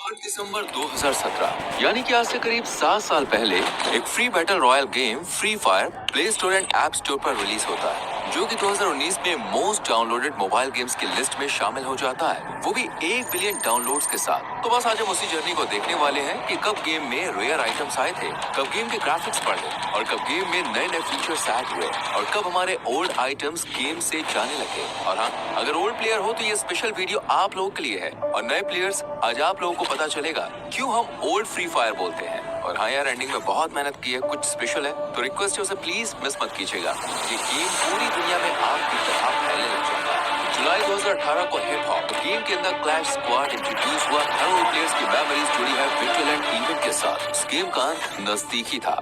8 दिसंबर 2017 यानी कि आज से करीब 7 साल पहले एक free battle royal game free fire play store and app store पर रिलीज होता है, जो कि 2019 में मोस्ट डाउनलोडेड मोबाइल गेम्स की लिस्ट में शामिल हो जाता है, वो भी 1 बिलियन डाउनलोड्स के साथ। तो बस आज हम उसी जर्नी को देखने वाले हैं कि कब गेम में रेयर आइटम्स आए थे, कब गेम के ग्राफिक्स बढ़े और कब गेम में नए नए फीचर्स ऐड हुए और कब हमारे ओल्ड आइटम्स गेम से जाने लगे। और हाँ, अगर ओल्ड प्लेयर हो तो ये स्पेशल वीडियो आप लोगों के लिए है और नए प्लेयर्स आज आप लोगों को पता चलेगा क्यों हम ओल्ड फ्री फायर बोलते हैं। और हाँ यार, एंडिंग में बहुत मेहनत की है, कुछ स्पेशल है, तो रिक्वेस्ट है उसे प्लीज मिस मत कीजिएगा। ये गेम पूरी दुनिया में आग की तरह फैलने लग जाता है। जुलाई 2018 को हिप हॉप गेम के अंदर क्लैश स्क्वाड इंट्रोड्यूस हुआ। हर प्लेयर्स की मेमोरीज जुड़ी है विंटरलैंड इवेंट के साथ। इस गेम का अंत नजदीक ही था।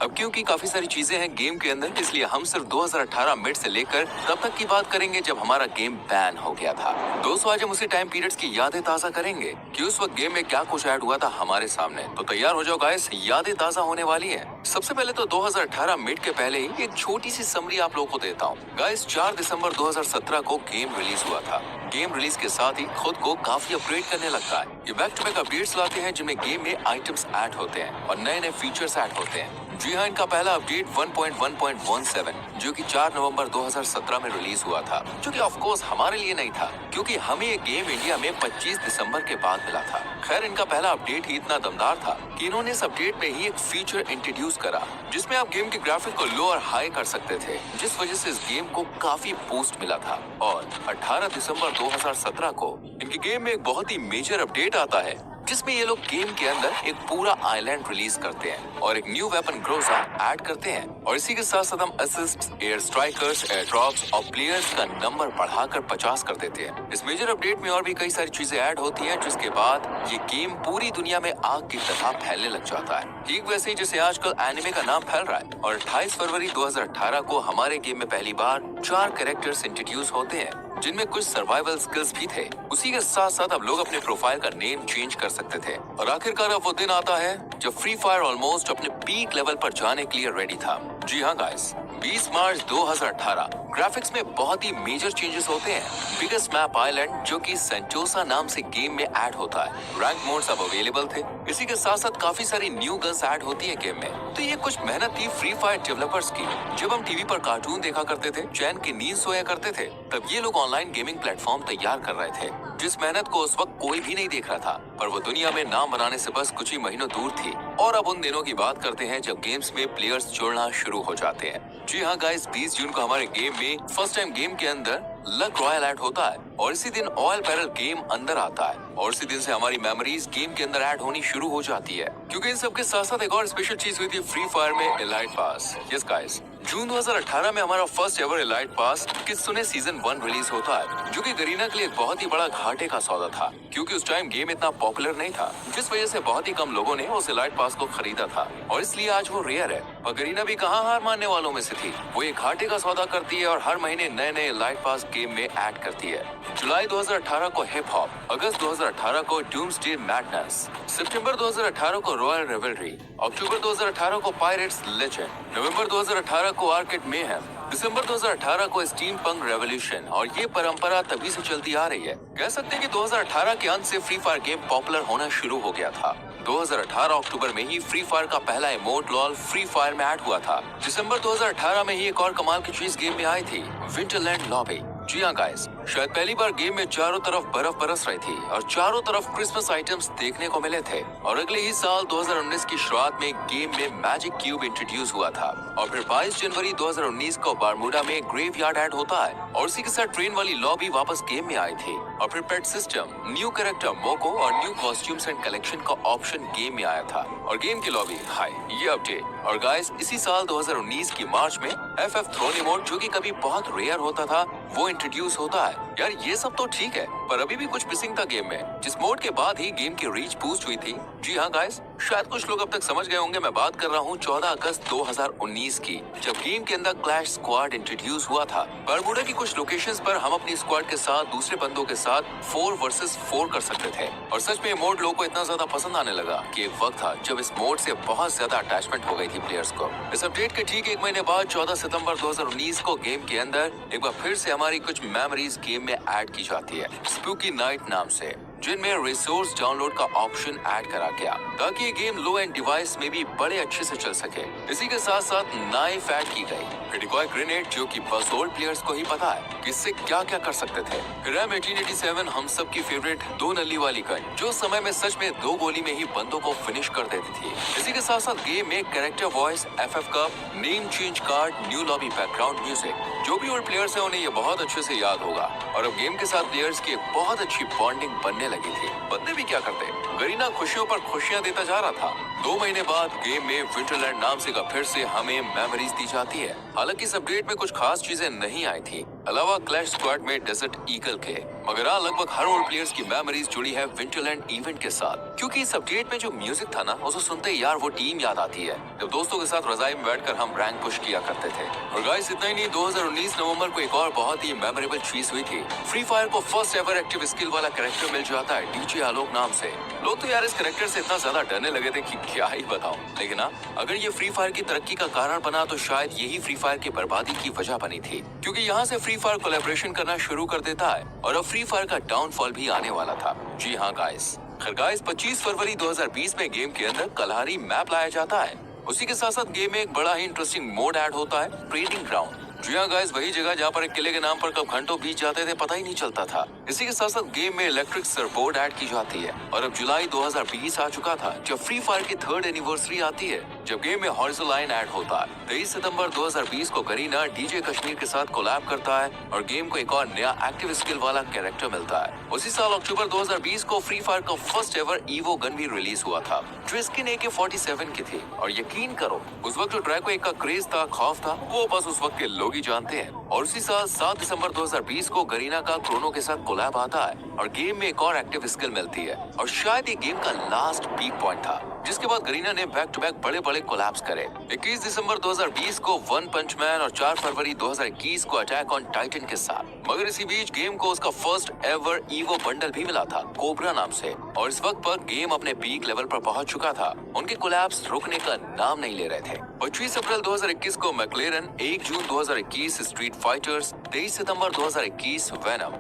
अब क्योंकि काफी सारी चीजें हैं गेम के अंदर, इसलिए हम सिर्फ 2018 मिड से लेकर तब तक की बात करेंगे जब हमारा गेम बैन हो गया था। दोस्तों, आज हम उसी टाइम पीरियड्स की यादें ताजा करेंगे कि उस वक्त गेम में क्या कुछ ऐड हुआ था हमारे सामने। तो तैयार हो जाओ गाइस, यादें ताजा होने वाली है। सबसे पहले तो 2018 मिड के पहले ही एक छोटी सी समरी आप लोगों को देता हूँ। गाइस, 4 दिसंबर 2017 को गेम रिलीज हुआ था। गेम रिलीज के साथ ही खुद को काफी अपग्रेड करने लगता है। ये बैक टू बैक अपडेट्स लाते हैं जिनमें गेम में आइटम्स ऐड होते हैं और नए नए फीचर्स ऐड होते हैं। जी हाँ, इनका पहला अपडेट 1.1.17 जो कि 4 नवंबर 2017 में रिलीज हुआ था, जो कि ऑफ कोर्स हमारे लिए नहीं था क्योंकि हमें ये गेम इंडिया में 25 दिसंबर के बाद मिला था। खैर, इनका पहला अपडेट ही इतना दमदार था कि इन्होंने इस अपडेट में ही एक फीचर इंट्रोड्यूस करा जिसमें आप गेम के ग्राफिक को लो और हाई कर सकते थे, जिस वजह से इस गेम को काफी बूस्ट मिला था। और 18 दिसंबर 2017 को इनकी गेम में एक बहुत ही मेजर अपडेट आता है जिसमें ये लोग गेम के अंदर एक पूरा आइलैंड रिलीज करते हैं और एक न्यू वेपन ग्रोजा ऐड करते हैं। और इसी के साथ साथ हम assists, air strikers, air drops और प्लेयर्स का नंबर बढ़ाकर 50 कर देते हैं। इस मेजर अपडेट में और भी कई सारी चीजें ऐड होती हैं, जिसके बाद ये गेम पूरी दुनिया में आग की तरह फैलने लग जाता है, ठीक वैसे ही जैसे आजकल एनिमे का नाम फैल रहा है। और 28 फरवरी 2018 को हमारे गेम में पहली बार 4 कैरेक्टर्स इंट्रोड्यूस होते हैं जिनमें कुछ सर्वाइवल स्किल्स भी थे। उसी के साथ साथ अब लोग अपने प्रोफाइल का नेम चेंज कर सकते थे। और आखिरकार अब वो दिन आता है जब फ्री फायर ऑलमोस्ट अपने पीक लेवल पर जाने के लिए रेडी था। जी हाँ गाइस, 20 मार्च 2018 ग्राफिक्स में बहुत ही मेजर चेंजेस होते हैं। बिगेस्ट मैप आइलैंड जो कि सेंटोसा नाम से गेम में ऐड होता है। रैंक मोड्स अब अवेलेबल थे। इसी के साथ साथ काफी सारी न्यू गन्स ऐड होती है गेम में। तो ये कुछ मेहनत थी फ्री फायर डेवलपर्स की। जब हम टीवी पर कार्टून देखा करते थे, चैन की नींद सोया करते थे, तब ये लोग ऑनलाइन गेमिंग प्लेटफॉर्म तैयार कर रहे थे जिस मेहनत को उस वक्त कोई भी नहीं देख रहा था, पर वो दुनिया में नाम बनाने से बस कुछ ही महीनों दूर थी। और अब उन दिनों की बात करते हैं जब गेम्स में प्लेयर्स जुड़ना शुरू हो जाते हैं। जी हाँ गाइस, 20 जून को हमारे गेम में फर्स्ट टाइम गेम के अंदर लक रॉयल ऐड होता है और इसी दिन ऑयल बैरल गेम अंदर आता है। और इसी दिन से हमारी मेमोरीज गेम के अंदर ऐड होनी शुरू हो जाती है, क्योंकि इन सब के साथ साथ एक और स्पेशल चीज हुई थी फ्री फायर में, एलाइट पास। यस गाइस, जून 2018 में हमारा फर्स्ट एवर एलाइट पास कित्सुने सीजन 1 रिलीज होता है, जो कि गरीना के लिए एक बहुत ही बड़ा घाटे का सौदा था, क्योंकि उस टाइम गेम इतना पॉपुलर नहीं था, जिस वजह से बहुत ही कम लोगों ने उस एलाइट पास को खरीदा था और इसलिए आज वो रेयर है। और गरीना भी कहाँ हार मानने वालों में से थी, वो एक घाटे का सौदा करती है और हर महीने नए नए एलाइट पास गेम में ऐड करती है। जुलाई 2018 को हिप हॉप, अगस्त 2018 को डूम्सडे मैडनेस, सितंबर 2018 को रॉयल रेवलरी, अक्टूबर 2018 को पायरेट्स लेजेंड, नवंबर 2018 को आर्केड मेहम, दिसंबर 2018 को स्टीम पंक रेवोल्यूशन। और ये परंपरा तभी से चलती आ रही है। कह सकते हैं कि 2018 के अंत से फ्री फायर गेम पॉपुलर होना शुरू हो गया था। 2018 अक्टूबर में ही फ्री फायर का पहला इमोट लॉल फ्री फायर में ऐड हुआ था। दिसंबर 2018 में ही एक और कमाल की चीज गेम में आई थी, विंटरलैंड लॉबी। जी हाँ गाइस, शायद पहली बार गेम में चारों तरफ बर्फ बरस रही थी और चारों तरफ क्रिसमस आइटम्स देखने को मिले थे। और अगले ही साल 2019 की शुरुआत में गेम में मैजिक क्यूब इंट्रोड्यूस हुआ था। और फिर 22 जनवरी 2019 को बारमूडा में ग्रेवयार्ड ऐड होता है और उसी के साथ ट्रेन वाली लॉबी वापस गेम में आई थी। और फिर पेट सिस्टम, न्यू कैरेक्टर मोको और न्यू कॉस्ट्यूम्स एंड कलेक्शन का ऑप्शन गेम में आया था। और गेम की लॉबी हाई, ये अपडेट। और गाइस, इसी साल 2019 की मार्च में FF थ्रोन मोड, जो कि कभी बहुत रेयर होता था, वो इंट्रोड्यूस होता है। यार ये सब तो ठीक है, पर अभी भी कुछ मिसिंग था गेम में, जिस मोड के बाद ही गेम की रीच बूस्ट हुई थी। जी हाँ गाइस, शायद कुछ लोग अब तक समझ गए होंगे, मैं बात कर रहा हूँ 14 अगस्त 2019 की, जब गेम के अंदर क्लैश स्क्वाड इंट्रोड्यूस हुआ था। बरमूडा की कुछ लोकेशंस पर हम अपनी स्क्वाड के साथ दूसरे बंदों के साथ 4 वर्सेस 4 कर सकते थे। और सच में मोड लोगों को इतना ज्यादा पसंद आने लगा कि एक वक्त था जब इस मोड से बहुत ज्यादा अटैचमेंट हो गई थी प्लेयर्स को। इस अपडेट के ठीक 1 महीने बाद 14 सितंबर 2019 को गेम के अंदर एक बार फिर से हमारी कुछ मेमोरीज गेम में ऐड की जाती है। स्पूकी नाइट नाम से, जिनमें रिसोर्स डाउनलोड का ऑप्शन ऐड करा गया ताकि ये गेम लो एंड डिवाइस में भी बड़े अच्छे से चल सके। इसी के साथ साथ नाइफ ऐड की गई, डिकॉय ग्रेनेड, जो कि बस ओल्ड प्लेयर्स को ही पता है कि इससे क्या क्या कर सकते थे। रैम 1887 हम सब की फेवरेट 2 नली वाली गन, जो समय में सच में 2 गोली में ही बंदों को फिनिश कर देती थी। इसी के साथ साथ गेम में कैरेक्टर वॉइस, FF का name change card, new lobby background music, जो भी ओल्ड प्लेयर्स है उन्हें ये बहुत अच्छे से याद होगा। और अब गेम के साथ प्लेयर्स की एक बहुत अच्छी बॉन्डिंग बनने लगी थी। बंदे भी क्या करते, गरीना खुशियों पर खुशियां देता जा रहा था। 2 महीने बाद गेम में विंटरलैंड नाम से का फिर से हमें मेमोरीज दी जाती है। हालांकि इस अपडेट में कुछ खास चीजें नहीं आई थी, अलावा क्लैश स्क्वाड में डेजर्ट ईगल के, मगर हाँ लगभग हर ओल्ड प्लेयर्स की मेमोरीज जुड़ी है विंटरलैंड इवेंट के साथ। क्योंकि इस अपडेट में जो म्यूजिक था ना, उसे सुनते ही यार वो टीम याद आती है जब दोस्तों के साथ रजाई में बैठकर हम रैंक पुश किया करते थे। और गाइस इतना ही नहीं, 2019 नवंबर को एक और बहुत ही मेमोरेबल चीज हुई थी। फ्री फायर को फर्स्ट एवर एक्टिव स्किल वाला कैरेक्टर मिल जाता है डीजे आलोक नाम से। लोग तो यार इस कैरेक्टर से इतना ज्यादा डरने लगे थे कि क्या ही बताऊं। लेकिन हाँ, अगर ये फ्री फायर की तरक्की का कारण बना तो शायद यही फ्री फायर की बर्बादी की वजह बनी थी, क्योंकि यहाँ से फ्री फायर कोलैबोरेशन करना शुरू कर देता है और अब फ्री फायर का डाउनफॉल भी आने वाला था। जी हाँ गाइस, खैर गाइस 25 फरवरी 2020 में गेम के अंदर कलहारी मैप लाया जाता है। उसी के साथ साथ गेम में एक बड़ा ही इंटरेस्टिंग मोड ऐड होता है, ट्रेडिंग ग्राउंड। जी हाँ गाइस, वही जगह जहाँ पर एक किले के नाम पर कब घंटों बीत जाते थे पता ही नहीं चलता था। इसी के साथ साथ गेम में इलेक्ट्रिक सरबोर्ड ऐड की जाती है। और अब जुलाई 2020 आ चुका था जब फ्री फायर की 3rd एनिवर्सरी आती है, जब गेम में हॉरिजॉन्टल लाइन ऐड होता है। 23 सितंबर 2020 को गरीना डीजे कश्मीर के साथ कोलैब करता है और गेम को एक और नया एक्टिव स्किल वाला कैरेक्टर मिलता है। उसी साल अक्टूबर 2020 को फ्री फायर का फर्स्ट एवर ईवो गन भी रिलीज हुआ था, जो स्किन AK-47 की थी। और यकीन करो, उस वक्त जो ड्रैगो एक का क्रेज था, खौफ था, वो बस उस वक्त के लोग ही जानते हैं। और उसी साल 7 दिसंबर 2020 को गरीना का क्रोनो के साथ कोलैब आता है और गेम में एक और एक्टिव स्किल मिलती है। और शायद ये गेम का लास्ट पीक पॉइंट था, जिसके बाद गरीना ने बैक टू बैक बड़े बड़े कोलैब्स करे। 21 दिसंबर 2020 को वन पंच मैन और 4 फरवरी 2021 को अटैक ऑन टाइटन के साथ। मगर इसी बीच गेम को उसका फर्स्ट एवर ईवो बंडल भी मिला था, कोबरा नाम से। और इस वक्त पर गेम अपने पीक लेवल पर पहुंच चुका था। उनके कोलैब्स रुकने का नाम नहीं ले रहे थे। 25 अप्रैल 2021 को मैक्लेरन, 1 जून 2021 स्ट्रीट फाइटर्स, 23 सितंबर 2021 वेनम।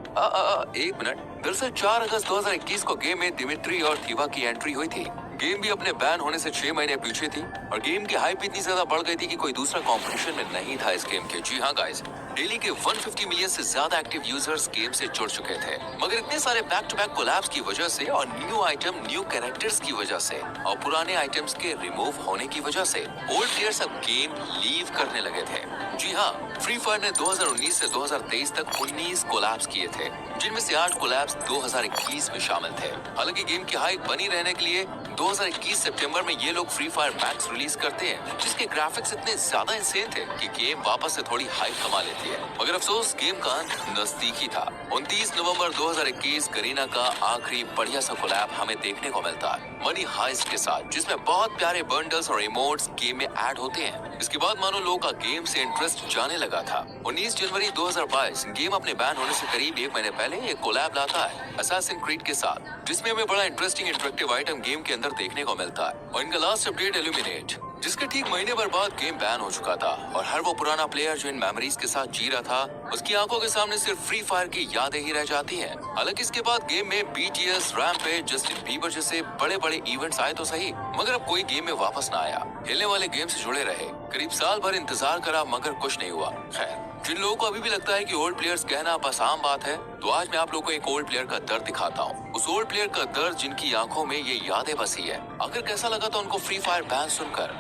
एक मिनट, दरअसल 4 अगस्त 2021 को गेम में दिमित्री और थीवा की एंट्री हुई थी। गेम भी अपने बैन होने से 6 महीने पीछे थी और गेम की हाइप इतनी ज्यादा बढ़ गई थी कि कोई दूसरा कंपटीशन में नहीं था इस गेम के। जी हाँ गाइस, डेली के 150 मिलियन से ज्यादा एक्टिव यूजर्स गेम से जुड़ चुके थे। मगर इतने सारे बैक टू बैक कोलैब्स की वजह से और न्यू आइटम, न्यू कैरेक्टर्स की वजह से और पुराने आइटम्स के रिमूव होने की वजह से ओल्ड प्लेयर्स अब गेम लीव करने लगे थे। जी हाँ, फ्री फायर ने 2019 से 2023 तक 19 कोलैब्स किए थे, जिनमें से 8 कोलैब्स 2021 में शामिल थे। हालांकि गेम की हाइप बनी रहने के लिए 2021 सितंबर में ये लोग फ्री फायर मैक्स रिलीज करते हैं, जिसके ग्राफिक्स इतने ज्यादा इंसेन थे कि गेम वापस से थोड़ी हाइप कमा लेती है। मगर अफसोस, गेम का अंत नजदीकी था। 29 नवंबर 2021 करीना का आखिरी बढ़िया सा कोलैब हमें देखने को मिलता है, मनी हाइस्ट के साथ, जिसमें बहुत प्यारे बंडल्स और इमोट्स गेम में ऐड होते हैं। इसके बाद मानो लोगों का गेम से इंटरेस्ट जाने लगा था। 19 जनवरी 2022 गेम अपने बैन होने से करीब 1 महीने पहले एक कोलैब लाता है असैसिन क्रीड के साथ, जिसमें हमें बड़ा इंटरेस्टिंग इंटरेक्टिव आइटम गेम के अंदर देखने को मिलता है। और इनका लास्ट अपडेट इल्यूमिनेट, जिसके ठीक महीने भर बाद गेम बैन हो चुका था और हर वो पुराना प्लेयर जो इन मेमोरीज के साथ जी रहा था, उसकी आंखों के सामने सिर्फ फ्री फायर की यादें ही रह जाती हैं। हालांकि इसके बाद गेम में BTS, रैम्पेज, जस्टिन बीबर जैसे बड़े बड़े इवेंट्स आए तो सही, मगर अब कोई गेम में वापस ना आया। खेलने वाले गेम से जुड़े रहे, करीब साल भर इंतजार करा मगर कुछ नहीं हुआ। खैर, जिन लोगों को अभी भी लगता है कि ओल्ड प्लेयर्स कहना बस आम बात है, तो आज मैं आप लोगों को एक ओल्ड प्लेयर का दर्द दिखाता हूँ। उस ओल्ड प्लेयर का दर्द जिनकी आंखों में ये यादें बसी है। आखिर कैसा लगा था उनको फ्री फायर बैन सुनकर?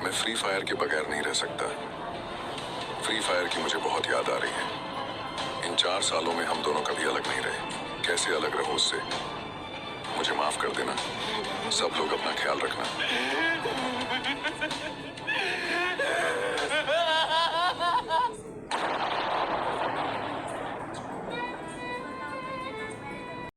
मैं फ्री फायर के बगैर नहीं रह सकता। फ्री फायर की मुझे बहुत याद आ रही है। इन 4 सालों में हम दोनों कभी अलग नहीं रहे। कैसे अलग रहो उससे? मुझे माफ कर देना। सब लोग अपना ख्याल रखना।